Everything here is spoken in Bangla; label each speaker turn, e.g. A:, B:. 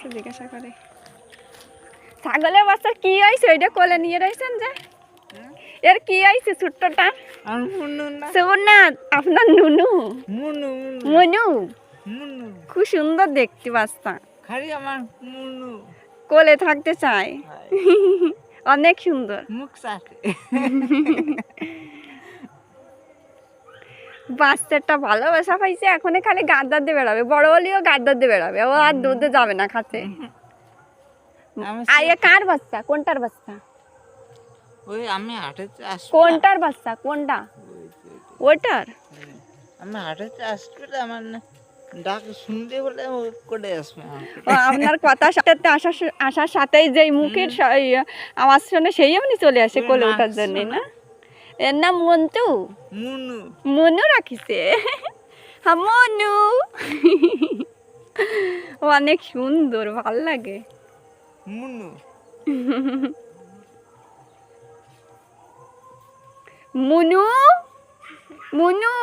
A: বাচ্চা জিজ্ঞাসা করে ছাগলের বাচ্চা কি হয়েছে ওইটা কোলে নিয়ে রয়েছেন যে এর কি হয়েছে ছোট্টটা সোমনাথ আপনার নুনু মুনু খুব সুন্দর দেখতে বাচ্চা কোলে থাকতে চায় অনেক সুন্দর বাচ্চাটা ভালোবাসা পাইছে এখন খালি গাদ্দার দিয়ে বেড়াবে বড় হলেও গাদ্দার দিয়ে বেড়াবে ও আর দুধে যাবে না খাতে আইয়ে কার বাচ্চা কোনটার বাচ্চা
B: ওই আমি হাঁটাতে আসবো
A: কোনটার বাচ্চা কোনটা ওটার
B: আমি হাঁটাতে আসবে আমার না ডাক শুনতে হলে ও করে আসবে
A: আপনার কথা সাথে আসার সাথেই যেই মুখের আওয়াজ শুনে সেই এমনি চলে আসে কোলে ওঠার জন্য না এর নাম মন্টু
B: মুনু
A: মনু রাখিছে হ্যাঁ মনু ও অনেক সুন্দর ভাল লাগে
B: মুনু
A: মুনু মুনু